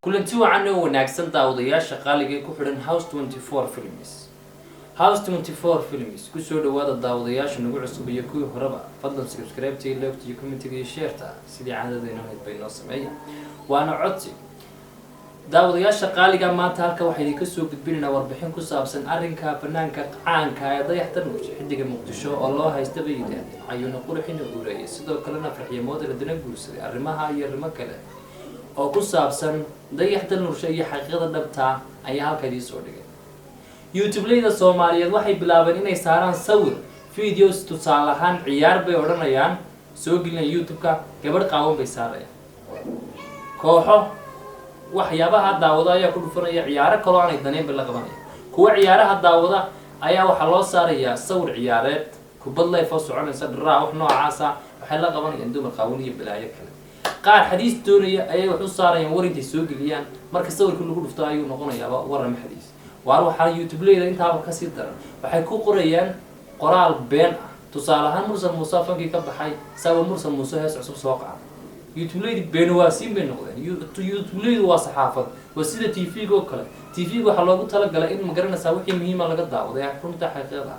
kulanti wacan oo wanaagsan daawadayaasha qaaliga ku xidhan House 24 Films. House 24 Films ku soo dhawaada daawadayaasha nagu cusub iyo kuwii horeba. Fadlan subscribe tii like iyo comment iyo share ta sidii caadadeena ahayd bay noo sameeyay. Waana codsi. daawadayaasha qaaliga maanta halka waxa idinka soo gudbinaynaa warbixin ku saabsan arrinka banaanka caanka ee dayaxtan xidiga Muqdisho oo loo haysta bay yidhaahdeen ayuuna qurxin u guuleeyay sidoo kalena farxiyo model dana guursaday arrimaha iyo arrimo kale oo ku saabsan dayaxtan nursha iyo xaqiiqada dhabta ayaa halka idin soo dhigay. YouTube-leyda Soomaaliyeed waxay bilaabeen inay saaraan sawir videos tusaale ahaan ciyaar bay oranayaan soo gelin YouTube-ka gabadh qaawan bay saarayaan. kooxo waxyaabaha daawada ayaa ku dhufanaya ciyaaro kale oo aan daneen la qabanaya kuwa ciyaaraha daawada ayaa waxa loo saarayaa sawir ciyaareed kubad live oo soconaysa dharaa wax noocaas ah waxay la qabanayaan dumar qaawan iyo balaayo kale qaar xadiis doonaya ayay wax u saarayaan war intay soo geliyaan marka sawirka lagu dhufto ayuu noqonayaa waran xadiis waar waxa YouTube-leyda intaaba ka sii daran waxay ku qorayaan qoraal been ah tusaale ahaan Mursal Muuse fankii ka baxay sawa Mursal Muuse hees cusub soo qaad YouTube-leyda been waa siin bay noqdeen YouTube-leyda waa saxaafad waa sida TV oo kale TV waxa loogu talagalay in magaranaysa wixii muhiim ah laga daawado ee runta xaqiiqada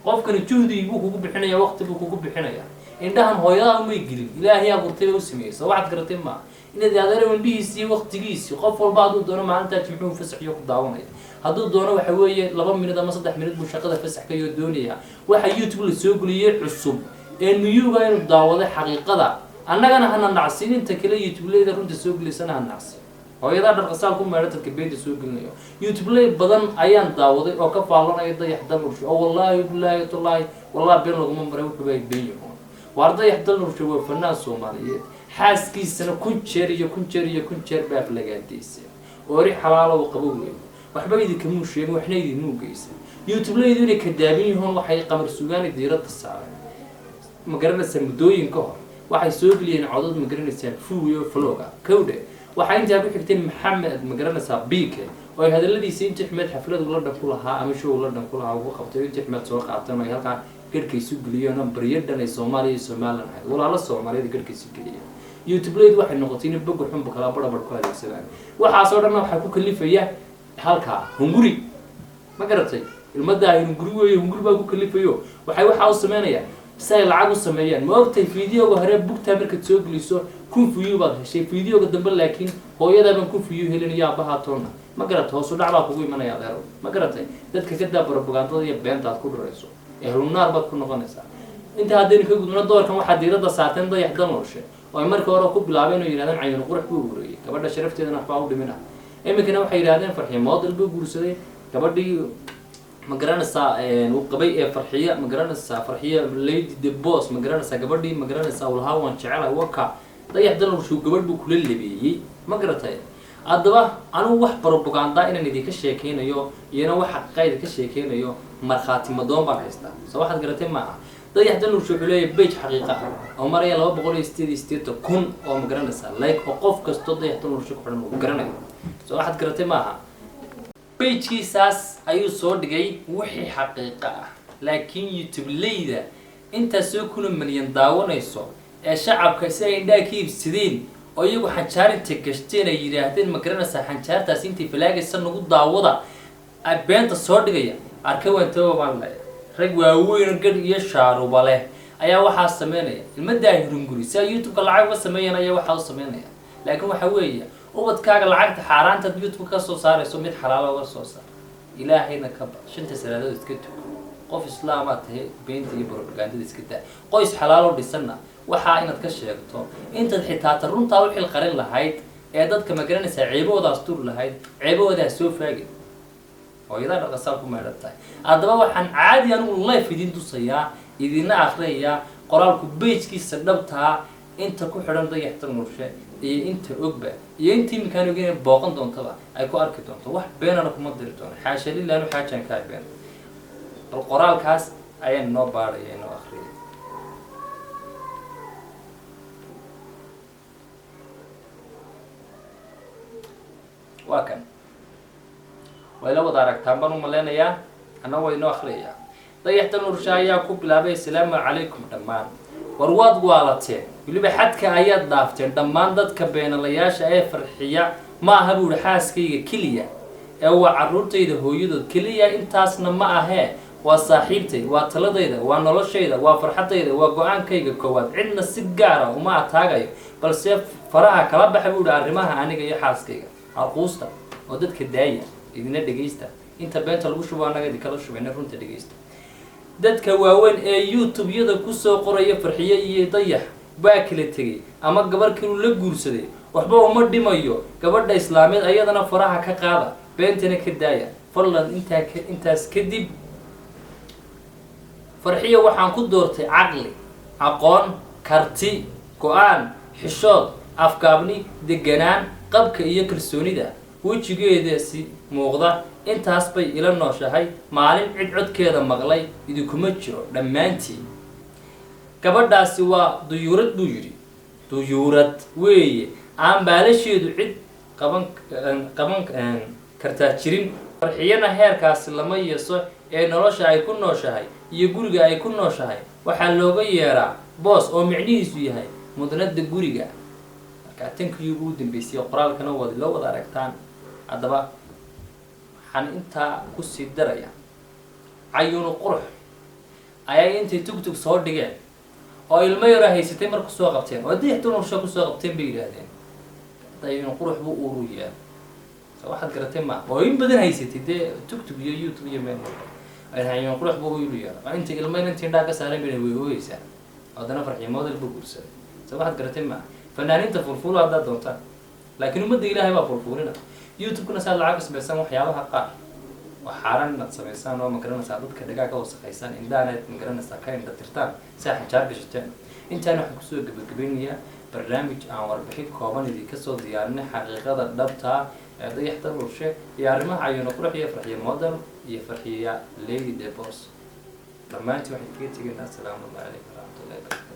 qofkan juhdi uu kugu bixinaya waqti uu kugu bixinaya indhahan hooyada uma gelin ilaahay abuurtay oo sameeyay waxaad garatay ma inaad adeero indhihiisii waqtigiisii qof walba haduu doono maalinta jimcuhu fasaxiyo ku daawanaya haduu doono waxa weeye 2 minute ama 3 minute buu shaqada fasax ka doonaya waxa YouTube la soo geliyay cusub ee niyuuga inuu daawado xaqiiqada annagana hana nacsin inta kale YouTube-leyda runta soo gelisana nacsin hooyada dhar qasaal ku meeray dadka beenta soo gelinayo YouTube-ley badan ayaan daawaday oo ka faalanaya dayaxdan nursho oo wallahi billahi wallahi been lagu maray wuxuu bay beenyo dayaxdan nursho waa fanaan Soomaaliyeed xaaskiisana kun jeer baaf laga deysay oori xalaalo oo qabow waxba idinka muu sheegin waxna idin muu geysay YouTube-leydu inay ka daabin yihiin waxay qamar sugaan diirada saareen ma garanaysa mudooyinka hor waxay soo geliyeen codad ma garanaysa fuuyo vlogga kowde waxa inta ku xigtay Maxamed ma garanaysa biike oo hadaladiisa inta xmed xaflad la dhaqo lahaa ama show la dhaqo lahaa ugu qabtay inta xmed soo qaatay ma halka garkiisu geliyo nambaryadan ay Soomaaliland ahayd walaalo Soomaaliyeed garkiisu geliyo YouTube-leydu waxay noqotay in bog xun kala barbar ku adeegsadaan waxa soo dhan waxa ku kalifaya halka hunguri ma garatay ilmada hunguri weey hunguri baa ku kalifayo waxay waxa uu sameeynaya say lacag u sameeyaan ma ogtay fiidiyoga hore bugta marka soo geliso kun fiidiyo baad heshay fiidiyoga dambe laakiin hooyada baan kun fiidiyo helinaya abaha toona ma garatay hoos u dhac baa kugu imanaya adeero ma garatay dadka ka daa propagandada iyo beenta aad ku dhurayso ehlunaar baad ku noqonaysaa inta hadeen ka gudubna doorkan waxa diirada saateen dayaxdan nooshe oo markii hore ku bilaabeen inay yiraahdaan cayun qurux buu ureeyay gabadha sharafteedana waxba u dhimina imikana waxay yiraahdeen farxiyo model buu guursaday gabadhii ma garanaysaa uu qabay ee farxiyo ma garanaysaa farxiyo lady the boss ma garanaysaa gabadhii ma garanaysaa walaha waan jecelahay waka dayaxdan nooshe gabadh buu kula lebeeyay ma garatay adaba anu wax propaganda inaan idinka sheekeynayo iyana waxa qayd ka sheekeynayo marxaati madoon baan haystaa soo waxaad garatay ma dayaxdan nursho xuleeyay page xaqiiqa oo maraya 288 kun oo ma garanaysaa like oo qof kasto dayaxdan nursho ku xidhan garanayo soo waxaad garatay ma page-kiisaas ayuu soo dhigay wixii xaqiiqa ah laakiin YouTube-leyda inta soo kuna milyan daawanayso ee shacabka si ay indhaha ka iibsadeen oo iyagu xanjaarinta gashteen ay yiraahdeen ma garanaysaa xanjaartaas intii falaagaysa nagu daawada ay beenta soo dhigaya arkay wantaba baan leh rag waaweyn gad iyo shaaruba leh ayaa waxa sameynaya ilmada hunguri si YouTube-ka lacag ba sameeyaan ayaa waxa uu sameynaya laakiin waxa weeye ubadkaaga lacagta xaaraanta YouTube ka soo saarayso mid xalaal oo soo saar ilaahayna ka ba shanta salaadood iska tuko qof islaam ah tahay beenta iyo propagandada iska taa qoys xalaal oo dhisana waxa inaad ka sheegto inta xitaa runta u xil qarin lahayd ee dadka ma garanaysa ceebooda astur lahayd ceebooda soo faagay hooyada dhaqasaal ku meeratay adaba waxaan caadi anigu live idin tusayaa idina akhriyaa qoraalku page-kiisa dhabta inta ku xidhan dayaxtan nurshe iyo inta ogba iyo intii mikaaniga booqan doontaba ay ku arki doonto wax beenana kuma diri doono xaasha lillahi xaajan ka been qoraalkaas ayaan noo baarayay noo akhriyay wakan way la wada aragtaan baan u maleynayaa ana way noo akhriyay dayaxtan nurshe ayaa ku bilaabay assalaamu calaykum dhammaan warwaad waalateen waliba xadka ayaad dhaafteen dhammaan dadka beenalayaasha ee farxiya ma aha buu xaaskayga keliya ee waa carruurtayda hooyadood keliya intaasna ma ahee waa saaxiibtay waa taladayda waa noloshayda waa farxadayda waa go-aankayga koowaad cidna si gaara uma ataagayo balse faraha kala baxa buu arrimaha aniga iyo xaaskayga alquusta oo dadka daaya idina dhageysta inta beenta lagu shubo anaga kala shubayna runta dhageysta dadka waaweyn ee youtube-yada kusoo qoraya farxiye iyo dayax baa kala tegay ama gabar kale la guursaday waxba uma dhimayo gabadha islaameed ayadana faraha ka qaada beentana ka daaya fadlan intaas kadib farxiye waxaan ku doortay caqli aqoon karti go-aan xishood afgaabni deganaan qabka iyo kalsoonida wejigeedaasi muuqda intaas bay ila nooshahay maalin cid codkeeda maqlay idinkuma jiro dhammaantiin gabadhaasi waa duyuurad buu yidhi duyuurad weeye aan baalasheedu cid qaban kartaa jirin farxiyana heerkaasi lama yeeso ee nolosha ay ku nooshahay iyo guriga ay ku nooshahay waxaa looga yeeraa boos oo micnihiisu yahay mudnada guriga markaa tankii ugu dambeysay qoraalkana loo wada aragtaan haddaba waxaan intaa kusii daraya cayuunu qurux ayay intay tugtug soo dhigeen oo ilmo yara haysatay marka soo qabteen oo deextu nolosha kusoo qabteen bay yidhaahdeen cayuunu qurux buu uruyaa waxaad garatay ma oo in badan haysatay dee tugtug iyo youtube iyo meel cayuunu qurux buu uruyaa oo inta ilmo intii indhaa ka saaran bay way ooyeysaa haddana farxiyo model buu guursaday waxaad garatay ma fanaaniinta fulfulo haddaad doontaan laakiin ummadda ilaahay baa fulfulina youtube-kuna saad lacag ka samaysaan waxyaabaha qaar waa xaaraan inaad samaysaan oo magaranaysaa dadka dhagaa ka wasaqaysaan indhahanaad magaranaysaa ka indha tirtaan saa xajaar gashateen intaana waxaan kusoo gabagabeynayaa barnaamij aan warbixin kooban idin kasoo diyaarinay xaqiiqada dhabtaa ee dayaxda rurshe iyo arrimaha cayuuna qurux iyo farxiya model iyo farxiya lady debos dhammaantii waxay kaga tegaynaa asalaamu calaykum waraxmatullahi wabarakatu